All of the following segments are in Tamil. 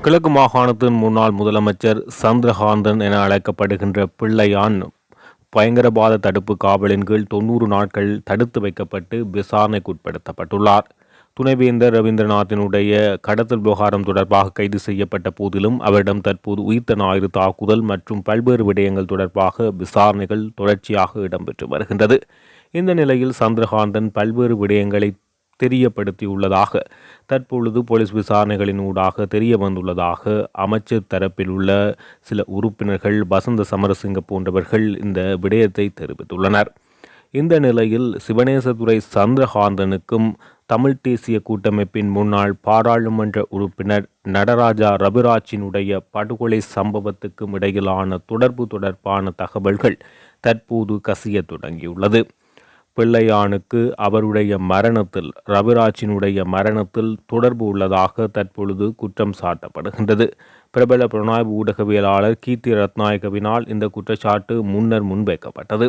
கிழக்கு மாகாணத்தின் முன்னாள் முதலமைச்சர் சந்திரகாந்தன் என அழைக்கப்படுகின்ற பிள்ளையான் பயங்கரவாத தடுப்பு காவலின் கீழ் 90 நாட்கள் தடுத்து வைக்கப்பட்டு விசாரணைக்குட்படுத்தப்பட்டுள்ளார். துணைவேந்தர் ரவீந்திரநாத்தினுடைய கடத்தல் விவகாரம் தொடர்பாக கைது செய்யப்பட்ட போதிலும் அவரிடம் தற்போது உயிர்த்த ஞாயிறு தாக்குதல் மற்றும் பல்வேறு விடயங்கள் தொடர்பாக விசாரணைகள் தொடர்ச்சியாக இடம்பெற்று வருகின்றது. இந்த நிலையில் சந்திரகாந்தன் பல்வேறு விடயங்களை தெரியப்படுத்தியுள்ளதாக தற்பொழுது போலீஸ் விசாரணைகளின் ஊடாக தெரிய வந்துள்ளதாக அமைச்சர் தரப்பில் உள்ள சில உறுப்பினர்கள் வசந்த சமரசிங்க போன்றவர்கள் இந்த விடயத்தை தெரிவித்துள்ளனர். இந்த நிலையில் சிவனேசதுரை சந்திரகாந்தனுக்கும் தமிழ் தேசிய கூட்டமைப்பின் முன்னாள் பாராளுமன்ற உறுப்பினர் நடராஜா ரவிராஜினுடைய படுகொலை சம்பவத்துக்கும் இடையிலான தொடர்பான தகவல்கள் தற்போது கசிய தொடங்கியுள்ளது. பிள்ளையானுக்கு அவருடைய மரணத்தில் ரவிராஜினுடைய மரணத்தில் தொடர்பு உள்ளதாக தற்பொழுது குற்றம் சாட்டப்படுகின்றது. பிரபல புலனாய்வு ஊடகவியலாளர் கீர்த்தி ரத்நாயகவினால் இந்த குற்றச்சாட்டு முன்னர் முன்வைக்கப்பட்டது.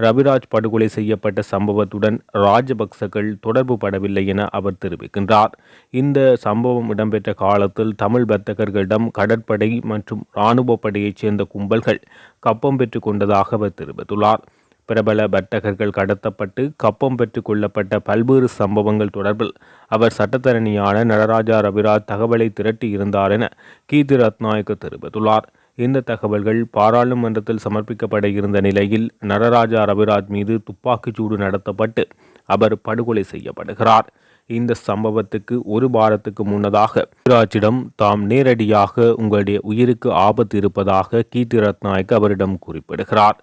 ரவிராஜ் படுகொலை செய்யப்பட்ட சம்பவத்துடன் ராஜபக்சகள் தொடர்பு படவில்லை என அவர் தெரிவிக்கின்றார். இந்த சம்பவம் இடம்பெற்ற காலத்தில் தமிழ் வர்த்தகர்களிடம் கடற்படை மற்றும் இராணுவ படையைச் சேர்ந்த கும்பல்கள் கப்பம் பெற்று கொண்டதாக அவர் தெரிவித்துள்ளார். பிரபல வர்த்தகர்கள் கடத்தப்பட்டு கப்பம் பெற்று கொள்ளப்பட்ட பல்வேறு சம்பவங்கள் தொடர்பில் அவர் சட்டத்தரணியான நடராஜா ரவிராஜ் தகவலை திரட்டி இருந்தார் என கீர்த்தி ரத்நாயக்க தெரிவித்துள்ளார். இந்த தகவல்கள் பாராளுமன்றத்தில் சமர்ப்பிக்கப்பட இருந்த நிலையில் நடராஜா ரவிராஜ் மீது துப்பாக்கிச்சூடு நடத்தப்பட்டு அவர் படுகொலை செய்யப்படுகிறார். இந்த சம்பவத்துக்கு ஒரு வாரத்துக்கு முன்னதாக ரவிராஜிடம் தாம் நேரடியாக உங்களுடைய உயிருக்கு ஆபத்து இருப்பதாக கீர்த்தி ரத்நாயக்க அவரிடம் குறிப்பிடுகிறார்.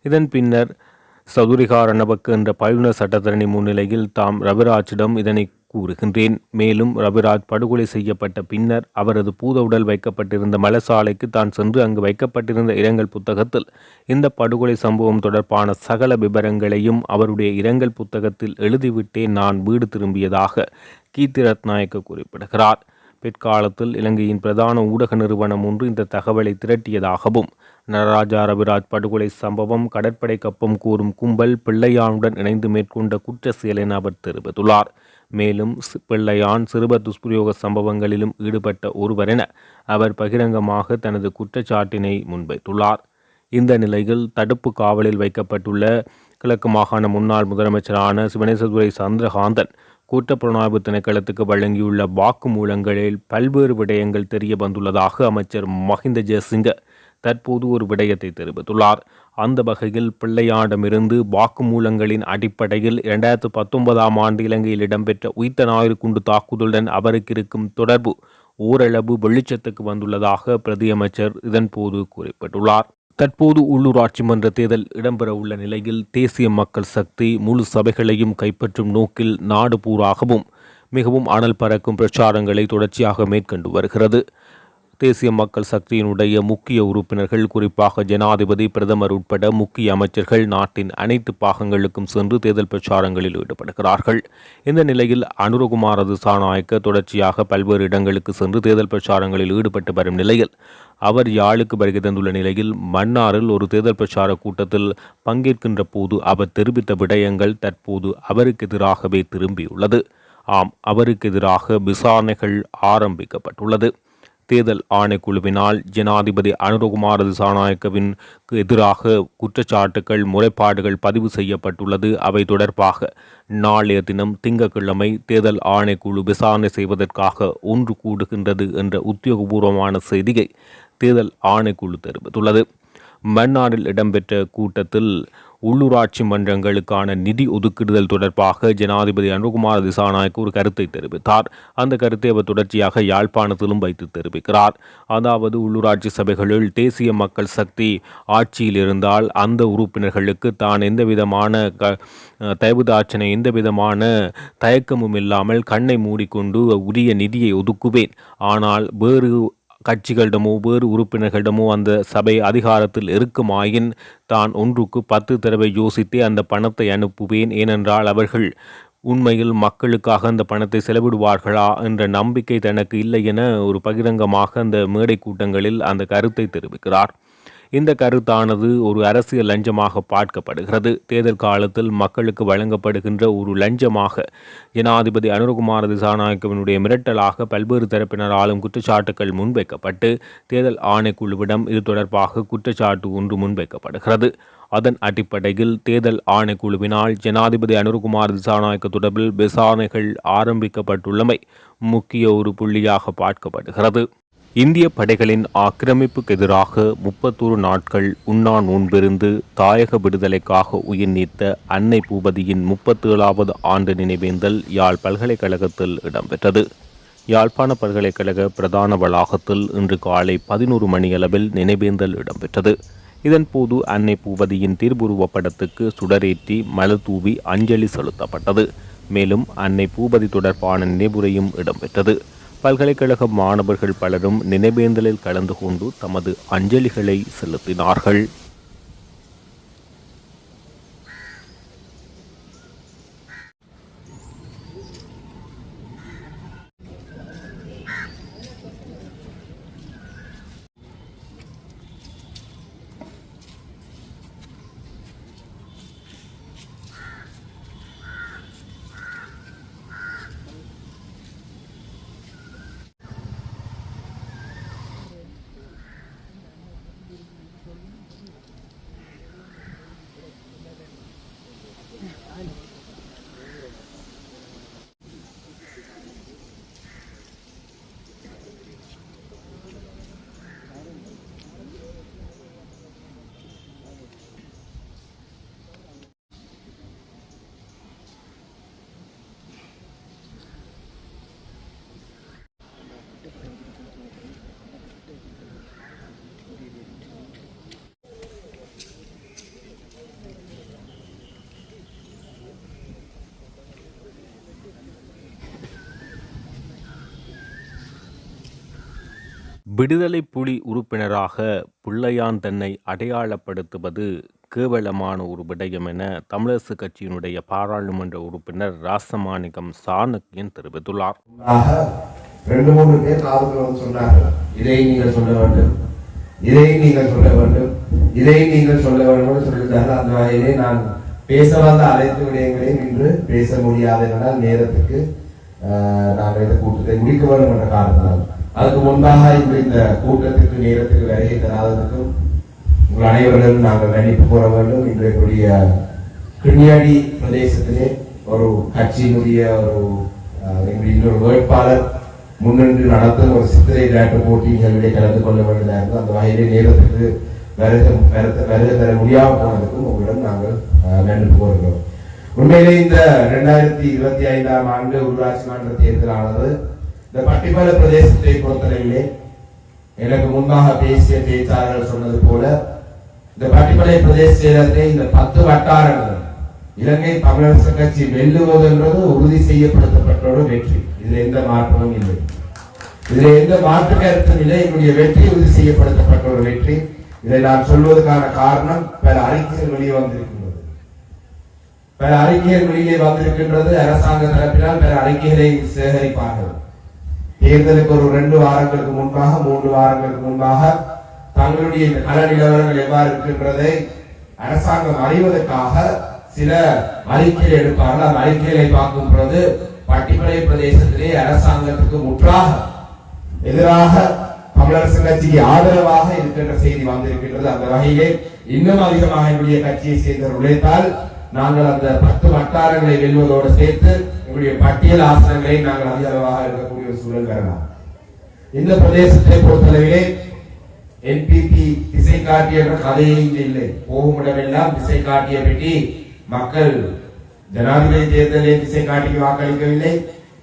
இதன் பின்னர் சதுரிகா ரணபக்கு என்ற பயிலுனர் சட்டத்தரணி முன்னிலையில் தாம் ரவிராஜிடம் இதனை கூறுகின்றேன். மேலும் ரவிராஜ் படுகொலை செய்யப்பட்ட பின்னர் அவரது பூத உடல் வைக்கப்பட்டிருந்த மலசாலைக்கு தான் சென்று அங்கு வைக்கப்பட்டிருந்த இரங்கல் புத்தகத்தில் இந்த படுகொலை சம்பவம் தொடர்பான சகல விபரங்களையும் அவருடைய இரங்கல் புத்தகத்தில் எழுதிவிட்டே நான் வீடு திரும்பியதாக கீர்த்தி ரத்நாயக்க குறிப்பிடுகிறார். பிற்காலத்தில் இலங்கையின் பிரதான ஊடக நிறுவனம் ஒன்று இந்த தகவலை திரட்டியதாகவும் நடராஜா ரவிராஜ் படுகொலை சம்பவம் கடற்படை கப்பம் கூறும் கும்பல் பிள்ளையானுடன் இணைந்து மேற்கொண்ட குற்ற செயல் என அவர் தெரிவித்துள்ளார். மேலும் பிள்ளையான் சிறுப துஷ்பிரயோக சம்பவங்களிலும் ஈடுபட்ட ஒருவர் என அவர் பகிரங்கமாக தனது குற்றச்சாட்டினை முன்வைத்துள்ளார். இந்த நிலையில் தடுப்பு காவலில் வைக்கப்பட்டுள்ள கிழக்கு மாகாண முன்னாள் முதலமைச்சரான சிவனேசதுரை சந்திரகாந்தன் கூட்டப்புலனாய்வு திணைக்களத்துக்கு வழங்கியுள்ள வாக்குமூலங்களில் பல்வேறு விடயங்கள் தெரிய வந்துள்ளதாக அமைச்சர் மஹிந்த ஜெயசிங்க தற்போது ஒரு விடயத்தை தெரிவித்துள்ளார். அந்த வகையில் பிள்ளையானிடமிருந்து வாக்குமூலங்களின் அடிப்படையில் 2019 ஆண்டு இலங்கையில் இடம்பெற்ற உயிர்த்த ஞாயிறு குண்டு தாக்குதலுடன் அவருக்கு இருக்கும் தொடர்பு ஓரளவு வெளிச்சத்துக்கு வந்துள்ளதாக பிரதியமைச்சர் இதன்போது குறிப்பிட்டுள்ளார். தற்போது உள்ளூராட்சி மன்ற தேர்தல் இடம்பெற உள்ள நிலையில் தேசிய மக்கள் சக்தி முழு சபைகளையும் கைப்பற்றும் நோக்கில் நாடு பூராகவும் மிகவும் அனல் பறக்கும் பிரச்சாரங்களை தொடர்ச்சியாக மேற்கொண்டு வருகிறது. தேசிய மக்கள் சக்தியினுடைய முக்கிய உறுப்பினர்கள் குறிப்பாக ஜனாதிபதி பிரதமர் உட்பட முக்கிய அமைச்சர்கள் நாட்டின் அனைத்து பாகங்களுக்கும் சென்று தேர்தல் பிரச்சாரங்களில் ஈடுபடுகிறார்கள். இந்த நிலையில் அனுரகுமார திசாநாயக்க தொடர்ச்சியாக பல்வேறு இடங்களுக்கு சென்று தேர்தல் பிரச்சாரங்களில் ஈடுபட்டு வரும் நிலையில் அவர் யாழுக்கு வருகை தந்துள்ள நிலையில் மன்னாரில் ஒரு தேர்தல் பிரச்சார கூட்டத்தில் பங்கேற்கின்ற போது அவர் தெரிவித்த விடயங்கள் தற்போது அவருக்கு எதிராகவே திரும்பியுள்ளது. அவருக்கு எதிராக விசாரணைகள் ஆரம்பிக்கப்பட்டுள்ளது. தேர்தல் ஆணைக்குழுவினால் ஜனாதிபதி அனுரகுமார திசாநாயக்கவின் எதிராக குற்றச்சாட்டுகள் முறைப்பாடுகள் பதிவு செய்யப்பட்டுள்ளது. அவை தொடர்பாக நாளைய தினம் திங்கட்கிழமை தேர்தல் ஆணைக்குழு விசாரணை செய்வதற்காக ஒன்று கூடுகின்றது என்ற உத்தியோகபூர்வமான செய்தியை தேர்தல் ஆணைக்குழு தெரிவித்துள்ளது. மன்னாரில் இடம்பெற்ற கூட்டத்தில் உள்ளூராட்சி மன்றங்களுக்கான நிதி ஒதுக்கிடுதல் தொடர்பாக ஜனாதிபதி அனுரகுமார திசாநாயக்க ஒரு கருத்தை தெரிவித்தார். அந்த கருத்தை அவர் தொடர்ச்சியாக யாழ்ப்பாணத்திலும் வைத்து தெரிவிக்கிறார். அதாவது உள்ளூராட்சி சபைகளில் தேசிய மக்கள் சக்தி ஆட்சியில் இருந்தால் அந்த உறுப்பினர்களுக்கு தான் எந்தவிதமான தயவுதாட்சணை எந்தவிதமான தயக்கமும் இல்லாமல் கண்ணை மூடிக்கொண்டு உரிய நிதியை ஒதுக்குவேன். ஆனால் வேறு கட்சிகளிடமோ வேறு உறுப்பினர்களிடமோ அந்த சபை அதிகாரத்தில் இருக்குமாயின் தான் ஒன்றுக்கு 10 தடவை யோசித்தே அந்த பணத்தை அனுப்புவேன். ஏனென்றால் அவர்கள் உண்மையில் மக்களுக்காக அந்த பணத்தை செலவிடுவார்களா என்ற நம்பிக்கை தனக்கு இல்லை என ஒரு பகிரங்கமாக அந்த மேடை கூட்டங்களில் அந்த கருத்தை தெரிவிக்கிறார். இந்த கருத்தானது ஒரு அரசியல் லஞ்சமாக பார்க்கப்படுகிறது. தேர்தல் காலத்தில் மக்களுக்கு வழங்கப்படுகின்ற ஒரு லஞ்சமாக ஜனாதிபதி அனுரகுமார திசாநாயக்கவினுடைய மிரட்டலாக பல்வேறு தரப்பினராலும் குற்றச்சாட்டுகள் முன்வைக்கப்பட்டு தேர்தல் ஆணைக்குழுவிடம் இது தொடர்பாக குற்றச்சாட்டு ஒன்று முன்வைக்கப்படுகிறது. அதன் அடிப்படையில் தேர்தல் ஆணைக்குழுவினால் ஜனாதிபதி அனுரகுமார் திசாநாயக்க தொடர்பில் விசாரணைகள் ஆரம்பிக்கப்பட்டுள்ளமை முக்கிய ஒரு புள்ளியாக பார்க்கப்படுகிறது. இந்திய படைகளின் ஆக்கிரமிப்புக்கு எதிராக 31 நாட்கள் உண்ணா நோன்பிருந்து தாயக விடுதலைக்காக உயிர் நீத்த அன்னை பூபதியின் 37வது ஆண்டு நினைவேந்தல் யாழ் பல்கலைக்கழகத்தில் இடம்பெற்றது. யாழ்ப்பாண பல்கலைக்கழக பிரதான வளாகத்தில் இன்று காலை 11 மணியளவில் நினைவேந்தல் இடம்பெற்றது. இதன்போது அன்னை பூபதியின் திருவுருவப்படத்துக்கு சுடரேற்றி மலர் தூவி அஞ்சலி செலுத்தப்பட்டது. மேலும் அன்னை பூபதி தொடர்பான நினைவுரையும் இடம்பெற்றது. பல்கலைக்கழக மாணவர்கள் பலரும் நினைவேந்தலில் கலந்து கொண்டு தமது அஞ்சலிகளை செலுத்தினார்கள். விடுதலை புலி உறுப்பினராக பிள்ளையான் தன்னை அடையாளப்படுத்துவது கேவலமான ஒரு விடயம் என தமிழரசு கட்சியினுடைய பாராளுமன்ற உறுப்பினர் ராசமாணிக்கம் சாணக்கியன் தெரிவித்துள்ளார். 2-3 பேர் காவல்துறை சொன்னார்கள், இதை நீங்கள் சொல்ல வேண்டும், இதை நீங்கள் சொல்ல வேண்டும், இதை நீங்கள் சொல்ல வேண்டும் சொல்லியிருந்தார்கள். அந்த வகையிலே நான் பேச வந்த அனைத்து விடயங்களையும் இன்று பேச முடியாது என்றால் நேரத்துக்கு நாங்கள் இந்த கூட்டத்தை முடிக்க வேண்டும் என்ற காரணத்தினால் அதுக்கு முன்பாக இந்த கூட்டத்துக்கு நேரத்துக்கு வருகை தராததுக்கும் உங்கள் அனைவர்களும் நாங்கள் மன்னிப்பு கூற வேண்டும். இன்றைய கிண்ணியாடி பிரதேசத்திலே ஒரு கட்சியினுடைய இன்னொரு வேட்பாளர் முன்னின்று நடத்தும் ஒரு சித்திரை விளையாட்டு போட்டி நிகழ்விலே கலந்து கொள்ள வேண்டியதாக இருந்தது. அந்த வகையிலே நேரத்துக்கு வருகை தர முடியாமல் போனதுக்கும் உங்களிடம் நாங்கள் மன்னிப்பு கோருகிறோம். உண்மையிலே இந்த 2025ஆம் ஆண்டு உள்ளாட்சி மன்ற தேர்தலானது இந்த பட்டிமல பிரதேசத்தை பொறுத்தளவிலே எனக்கு முன்பாக பேசிய பேச்சாளர்கள் சொன்னது போல இந்த பட்டிமலை பிரதேசத்திலே இந்த 10 வட்டாரங்கள் இலங்கை தமிழரசு கட்சி வெல்லுவது என்பது உறுதி செய்யப்படுத்தப்பட்ட ஒரு வெற்றி. இதுல எந்த மாற்றமும் இல்லை, இதுல எந்த மாற்று கருத்தும் இல்லை. என்னுடைய வெற்றி உறுதி செய்யப்படுத்தப்பட்ட ஒரு வெற்றி. இதை நான் சொல்வதற்கான காரணம் பல அறிக்கைகள் வெளியே வந்திருக்கின்றது. பல அறிக்கைகள் வெளியே வந்திருக்கின்றது. அரசாங்க தரப்பினால் பல அறிக்கைகளை சேகரிப்பார்கள். தேர்தலுக்கு ஒரு 2 வாரங்களுக்கு முன்பாக 3 வாரங்களுக்கு முன்பாக தங்களுடைய கள நிலவரங்கள் எவ்வாறு இருக்கின்றதை அரசாங்கம் அறிவதற்காக சில அறிக்கைகள் எடுப்பார்கள். அந்த அறிக்கைகளை பார்க்கும் பொழுது பட்டிமலை பிரதேசத்திலே அரசாங்கத்துக்கு முற்றாக எதிராக தமிழரசு கட்சிக்கு ஆதரவாக இருக்கின்ற செய்தி வந்திருக்கின்றது. அந்த வகையிலே இன்னும் அதிகமாக என்னுடைய கட்சியை சேர்ந்த உழைத்தால் நாங்கள் அந்த 10 வட்டாரங்களை வெல்வதோடு சேர்த்து எங்களுடைய பட்டியல் ஆசனங்களை நாங்கள் அதிகளவாக இருக்கக்கூடிய ஒரு சூழல் வரலாம். இந்த பிரதேசத்தை பொறுத்தளவிலே என்பிபி திசை காட்டிய கதையே இல்லை. போகும் இடமெல்லாம் திசை காட்டிய பெட்டி. மக்கள் ஜனாதிபதி தேர்தலை திசை காட்டி வாக்களிக்கவில்லை,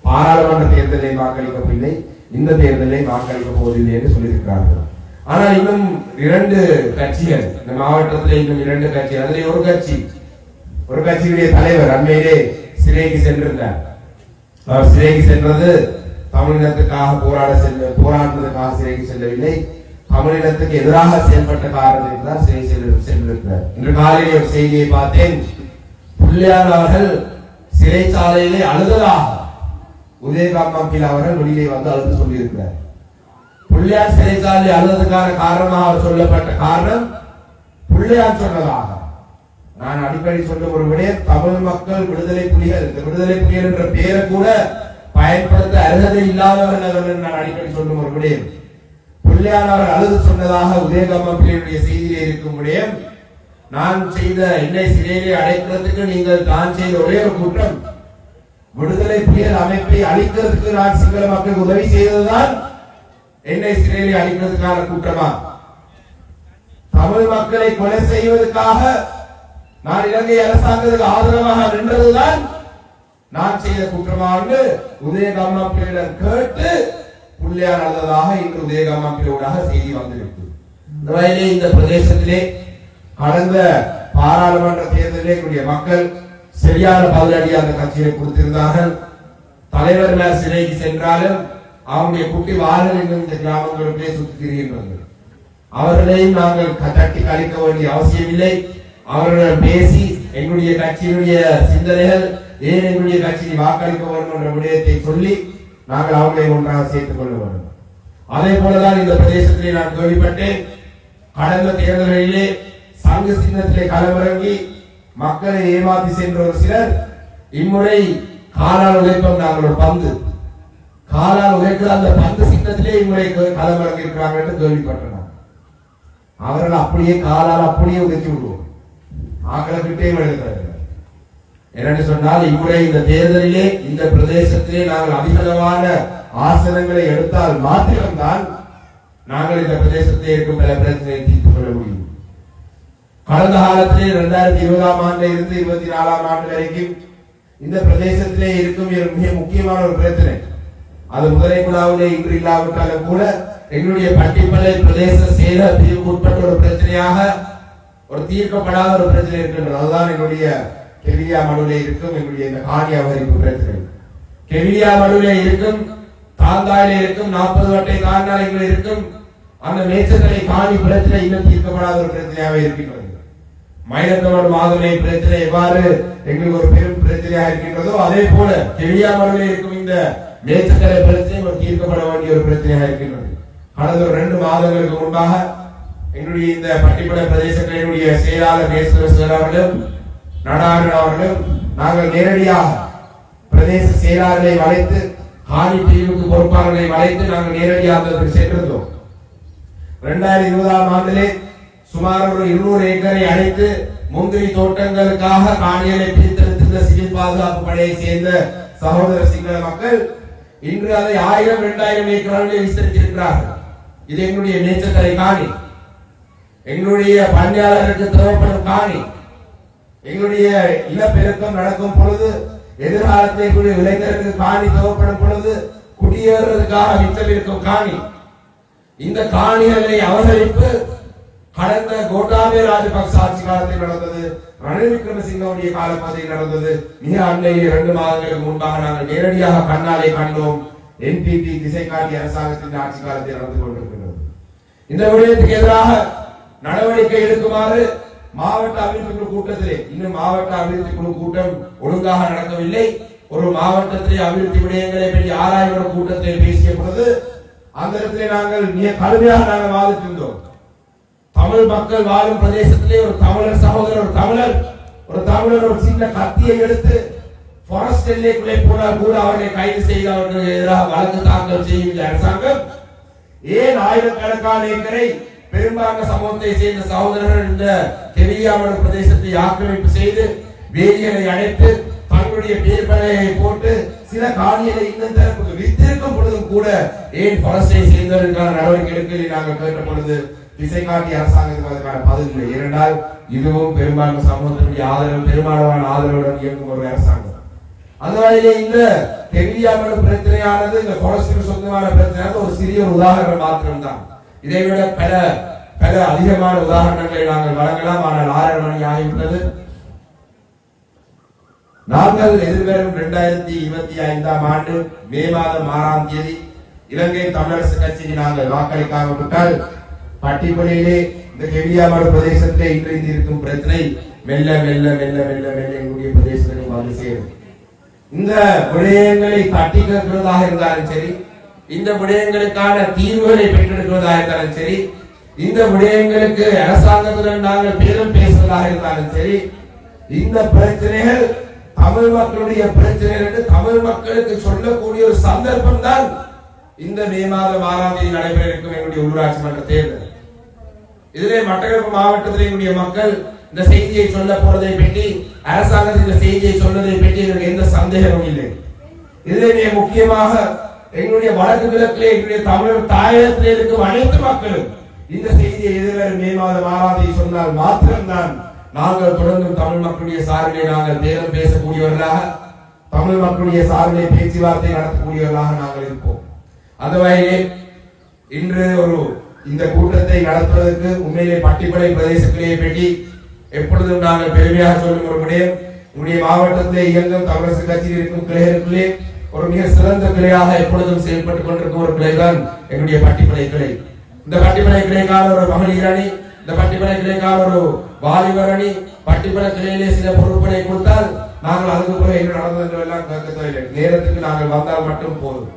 பாராளுமன்ற தேர்தலை வாக்களிக்கவில்லை, இந்த தேர்தலை வாக்களிக்க போவதில்லை என்று சொல்லியிருக்கிறார்கள். ஆனால் இன்னும் 2 கட்சிகள் இந்த மாவட்டத்தில், இன்னும் 2 கட்சிகள், அதிலே ஒரு கட்சியுடைய தலைவர் அண்மையிலே சிறைக்கு சென்றிருந்தார். அவர் சிறைக்கு சென்றது தமிழினத்துக்காக போராடுவதற்காக சிறைக்கு செல்லவில்லை, தமிழினத்துக்கு எதிராக செயல்பட்ட காரணத்திற்கு தான் சிறை சென்றிருக்கிறார். இன்று காலையில் ஒரு செய்தியை பார்த்தேன். பிள்ளையார் அவர்கள் சிறைச்சாலையிலே அழுததாக உதயகாம்பி அவர்கள் வெளியிலே வந்து அழுது சொல்லியிருக்கிறார். பிள்ளையார் சிறைச்சாலை அழுவதற்கான காரணமாக அவர் சொல்லப்பட்ட காரணம் பிள்ளையார் சொன்னதாக நான் அடிக்கடி சொல்லும் ஒரு விடயம், தமிழ் மக்கள் விடுதலை புலிகள், இந்த விடுதலை புலிகள் என்ற பெயரை கூட பயன்படுத்த அருகதை இல்லாதவர்கள் நான் அடிக்கடி சொல்லும் ஒரு விடயம். பிள்ளையார் அவர் அழுது சொன்னதாக உதயகம்ம பிள்ளையுடைய செய்தியிலே இருக்கும் விடயம், நான் செய்த என்னை சிறையிலே அடைக்கிறதுக்கு நீங்கள் தான் செய்த ஒரே ஒரு குற்றம், விடுதலை புலிகள் அமைப்பை அழிக்கிறதுக்கு நான் சிங்கள மக்களுக்கு உதவி செய்ததுதான் என்னை சிறையிலே அழிக்கிறதுக்கான குற்றமா? தமிழ் மக்களை கொலை செய்வதற்காக நான் இலங்கை அரசாங்கத்துக்கு ஆதரவாக நின்றதுதான் நான் செய்த குற்றமாக உதயகம்ம பிள்ளையிடம் கேட்டு பிள்ளையார் அழுததாக இன்று உதயகம்ம பிள்ளையோடாக செய்தி வந்திருக்கு. இந்த வகையிலே இந்த பிரதேசத்திலே கடந்த பாராளுமன்ற தேர்தலிலே கூடிய மக்கள் சரியான பதிலடி அந்த கட்சியை கொடுத்திருந்தார்கள். தலைவர் மேல் சிறைக்கு சென்றாலும் அவருடைய குட்டி வாழல் இன்னும் இந்த கிராமங்களுக்கே சுற்றி திரிகின்றது. அவர்களையும் நாங்கள் தட்டி கழிக்க வேண்டிய அவசியம் இல்லை. அவர்களிடம் பேசி எங்களுடைய கட்சியினுடைய சிந்தனைகள் ஏன் எங்களுடைய கட்சியை வாக்களிக்க வேண்டும் என்ற விடயத்தை சொல்லி நாங்கள் அவர்களை ஒன்றாக சேர்த்துக் கொள்ள வேண்டும். அதே போலதான் இந்த பிரதேசத்திலே நான் கேள்விப்பட்டேன், கடந்த தேர்தலிலே சங்கு சின்னத்திலே களமிறங்கி மக்களை ஏமாற்றி சென்ற ஒரு சிலர் இம்முறை காலால் உழைப்போம், நாங்கள் ஒரு பந்து காலால் உழைக்கிற அந்த பந்து சின்னத்திலே இம்முறை களமிறங்கி இருக்கிறாங்க என்று கேள்விப்பட்டனர். அவர்கள் அப்படியே காலால் அப்படியே உதைச்சி விடுவோம், ஆக்களை கிட்டே எழுதுகிறார்கள். என்னென்னு சொன்னால் இம்முறை இந்த தேர்தலிலே இந்த பிரதேசத்திலே நாங்கள் அதிகளவான ஆசனங்களை எடுத்தால் மாத்திரம்தான் நாங்கள் இந்த பிரதேசத்திலே இருக்கும் பல பிரச்சனையை தீர்த்துக் கொள்ள முடியும். கடந்த காலத்திலே 2020ஆம் ஆண்டில் இருந்து 24ஆம் ஆண்டு வரைக்கும் இந்த பிரதேசத்திலே இருக்கும் மிக முக்கியமான ஒரு பிரச்சனை, அது முதலைக்குழாவிலே இன்று இல்லாவிட்டாலும் கூட எங்களுடைய பட்டிப்பளை பிரதேச செயல பிரிவுக்கு உட்பட்ட ஒரு பிரச்சனையாக ஒரு தீர்க்கப்படாத ஒரு பிரச்சனை இருக்கின்றது. அதுதான் எங்களுடைய கெவிலியா மடுவிலே இருக்கும் எங்களுடைய இந்த காணி அபகரிப்பு பிரச்சனை. கெவிலியா மடுவிலே இருக்கும், தாந்தாயிலே இருக்கும், 40 வட்டை காரணாலைகள் இருக்கும், அந்த மேச்சத்தலை காணி பிரச்சனை இன்னும் தீர்க்கப்படாத ஒரு பிரச்சனையாக இருக்கின்றது. மயிலத்தோடு மாதனை பிரச்சனை எவ்வாறு எங்களுக்கு ஒரு பெரும் பிரச்சனையாக இருக்கின்றதோ அதே போல கெவிலியா மடுவிலே இருக்கும் இந்த மேச்சத்தலை பிரச்சனை ஒரு தீர்க்கப்பட வேண்டிய ஒரு பிரச்சனையாக இருக்கின்றது. கடந்த 2 மாதங்களுக்கு முன்பாக எங்களுடைய இந்த பட்டிப்பட பிரதேசங்களினுடைய செயலாளர் நேசர் அவர்களும் நடாரன் அவர்களும் நாங்கள் நேரடியாக பிரதேச செயலாளர்களை வளைத்து காணி பிரிவுக்கு பொறுப்பாளர்களை வளைத்து நாங்கள் நேரடியாக சென்றிருந்தோம். 2020ஆம் ஆண்டிலே சுமார் ஒரு 200 ஏக்கரை அழைத்து முந்திரி தோட்டங்களுக்காக காணிகளை பிரித்தெடுத்திருந்த சிவில் பாதுகாப்பு படையை சேர்ந்த சகோதர சிங்கள மக்கள் இன்று அதை 1000-2000 ஏக்கராக விஸ்தரித்திருக்கிறார்கள். இது எங்களுடைய மேச்சத்தலை காணி, எங்களுடைய பணியாளருக்கு தேவைப்படும் காணி. எங்களுடைய இனப்பெருக்கம் நடக்கும் பொழுது, எதிர்காலத்தில் இளைஞருக்கு காணி தேவைப்படும் பொழுது குடியேறுவதற்காக மிச்சம் இருக்கும் காணி. இந்த காணிகளை அவசரிப்பு கடந்த கோட்டாபய ராஜபக்ச ஆட்சி காலத்தில் நடந்தது, ரணில் விக்ரமசிங்கவுடைய காலப்பகுதியில் நடந்தது. மிக அண்மையில் 2 மாதங்களுக்கு முன்பாக நாங்கள் நேரடியாக கண்ணாலே கண்டோம். NPP திசை காட்டி அரசாங்கத்தின் ஆட்சி காலத்தில் நடந்து கொண்டிருக்கிறது. இந்த விடயத்துக்கு எதிராக நடவடிக்கை எடுக்குமாறு மாவட்ட அபிவிருத்தி குழு கூட்டத்திலே, இன்னும் மாவட்ட அபிவிருத்தி குழு கூட்டம் ஒழுங்காக நடக்கவில்லை. ஒரு மாவட்டத்திலே அபிவிருத்தி விடயங்களை பற்றி ஆராய்வு கூட்டத்தில் பேசிய பொழுது அந்த இடத்திலே நாங்கள் மிக கடுமையாக நாங்கள் வாதிட்டிருந்தோம். தமிழ் மக்கள் வாழும் பிரதேசத்திலே ஒரு தமிழர் சகோதரர், ஒரு தமிழர் ஒரு சின்ன கத்தியை எடுத்து ஃபாரஸ்ட் எல்லைக்குள்ளே போனால் கூட அவர்களை கைது செய்து அவர்களுக்கு எதிராக வழக்கு தாக்கல் செய்யும் அரசாங்கம் ஏன் ஆயிரக்கணக்கான ஏக்கரை பெரும்பான்மை சமூகத்தை சேர்ந்த சகோதரர்கள் இந்த கெவிலியாமடு பிரதேசத்தை ஆக்கிரமிப்பு செய்து வேலிகளை அடைத்து தங்களுடைய பேர்பலையை போட்டு சில காணிகளை இன்னும் தரப்புக்கு வித்திருக்கும் பொழுதும் கூட ஏன் ஃபாரஸ்டை சேர்ந்தவர்களுக்கான நடவடிக்கை எடுக்க நாங்கள் கேட்ட பொழுது திசை காட்டி அரசாங்கத்துக்கு அதற்கான பதில் இல்லை. ஏனென்றால் இதுவும் பெரும்பான்மை சமூகத்தினுடைய ஆதரவு, பெரும்பாலான ஆதரவுடன் இயங்கும் ஒரு அரசாங்கம். அந்த வகையிலே இந்த கெவிலியாமடு பிரச்சனையானது இந்த ஃபாரஸ்டுக்கு சொந்தமான பிரச்சனை ஒரு சிறிய உதாரணம் மாத்திரம்தான். இதை விட பல அதிகமான உதாரணங்களை நாங்கள் வழங்கலாம். ஆனால் 6:30 மணி ஆகிவிட்டது. நாங்கள் எதிர்வரும் 2025ஆம் ஆண்டு மே மாதம் 6ஆம் தேதி இலங்கை தமிழரசு கட்சிக்கு நாங்கள் வாக்களிக்காம விட்டால் பட்டிப்படையிலே இந்த கெவிலியாமடு பிரதேசத்திலே இன்று இருக்கும் பிரச்சனை மெல்ல மெல்ல மெல்ல மெல்ல மெல்ல எங்களுடைய பிரதேசத்திற்கு வந்து சேரும். இந்த விடயங்களை தட்டி கேட்கிறதாக இருந்தாலும் சரி, இந்த விடயங்களுக்கான தீர்வுகளை பெற்றெடுக்கிறதாக இருந்தாலும் சரி, இந்த விடயங்களுக்கு அரசாங்கத்துடன் நாங்கள் பேரும் பேசுவதாக இருந்தாலும் சரி, இந்த பிரச்சனைகள் தமிழ் மக்களுடைய பிரச்சனைகள் என்று தமிழ் மக்களுக்கு சொல்லக்கூடிய ஒரு சந்தர்ப்பம் தான் இந்த மே மாதம் 6ஆம் தேதி நடைபெற இருக்கும் எங்களுடைய உள்ளூராட்சி மன்ற தேர்தல். இதிலே மட்டக்களப்பு மாவட்டத்தில் எங்களுடைய மக்கள் இந்த செய்தியை சொல்ல போறதை பற்றி, அரசாங்கத்தின் இந்த செய்தியை சொல்வதை பற்றி எங்களுக்கு எந்த சந்தேகமும் இல்லை. இதிலே முக்கியமாக எங்களுடைய வடக்கு கிழக்கிலே எங்களுடைய தமிழர் தாயகத்திலே இருக்கும் அனைத்து மக்களும் இந்த செய்தியை எதிர்வரும் மே மாதம் 6ஆம் தேதி சொன்னால் மாத்திரம்தான் நாங்கள் தொடர்ந்து தமிழ் மக்களுடைய சார்பிலே நாங்கள் பேரம் பேசக்கூடியவர்களாக, தமிழ் மக்களுடைய சார்பிலே பேச்சுவார்த்தை நடத்தக்கூடியவர்களாக நாங்கள் இருப்போம். அந்த வகையிலே இன்று இந்த கூட்டத்தை நடத்துவதற்கு உண்மையிலே பட்டிப்படை பிரதேசத்திலே பற்றி எப்பொழுதும் நாங்கள் பெருமையாக சொல்லும் ஒரு விடயம், உங்களுடைய மாவட்டத்திலே இயங்கும் தமிழரசு கட்சியில் இருக்கும் கிளைகளுக்குள்ளே ஒரு மிக சிறந்த கிளையாக எப்பொழுதும் செயல்பட்டுக் கொண்டிருக்கும் ஒரு கிளைதான் எங்களுடைய பட்டிப்படை கிளை. இந்த பட்டிப்படை கிளைக்கான ஒரு மகளிர் அணி, இந்த பட்டிப்படை கிளைக்கான ஒரு வாலிபர் அணி, பட்டிப்படை கிளையிலே சில பொறுப்புகளை கொடுத்தால் நாங்கள் அதுக்கு பிறகு என்ன நடந்தது எல்லாம் கேட்க தேவையில்லை, நேரத்துக்கு நாங்கள் வந்தால் மட்டும் போதும்.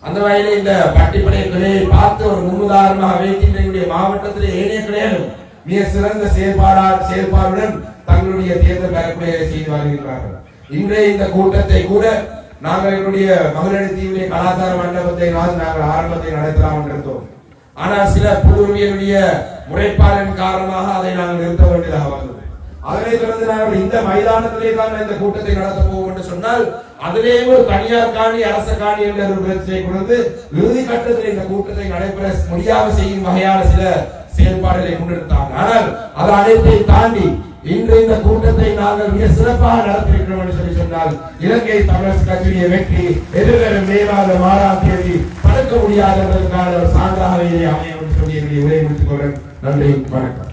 அந்த வகையிலே இந்த பட்டிப்படை கிளையை பார்த்து ஒரு முன்னுதாரணமாக வைக்கின்ற எங்களுடைய மாவட்டத்தில் ஏனைய கிளைகளும் மிக சிறந்த செயல்பாடுடன் தங்களுடைய தேர்தல் பரப்புரையை செய்து வருகின்றார்கள். இன்றைய இந்த கூட்டத்தை கூட நாங்கள் எங்களுடைய மகளிர் தீவிர கலாச்சார மண்டபத்தை நாங்கள் ஆரம்பத்தை நடத்தலாம் என்றிருந்தோம். ஆனால் சில புல்லுரிமையுடைய முறைப்பாடின் காரணமாக அதை நாங்கள் நிறுத்த வேண்டியதாக வந்தது. அதனை தொடர்ந்து நாங்கள் இந்த மைதானத்திலே தான் இந்த கூட்டத்தை நடத்த போவோம் என்று சொன்னால் அதிலே ஒரு தனியார் காணி அரச காணி என்ற ஒரு பிரச்சனை கொடுத்து இறுதி கட்டத்தில் இந்த கூட்டத்தை நடைபெற முடியாமல் செய்யும் வகையான சில செயல்பாடுகளை கொண்டிருந்தாங்க. ஆனால் அது அனைத்தையும் தாண்டி இன்று இந்த கூட்டத்தை நாங்கள் மிக சிறப்பாக நடத்திருக்கிறோம் என்று சொல்லி சொன்னால் இலங்கை தமிழரசு கட்சியுடைய வெற்றி எதிர்வரும் மே மாதம் 6ஆம் தேதி தடுக்க முடியாததற்கான ஒரு சான்றாகவே அமையும் என்று சொல்லி உரை முடித்துக் கொள்கிறேன். நன்றி, வணக்கம்.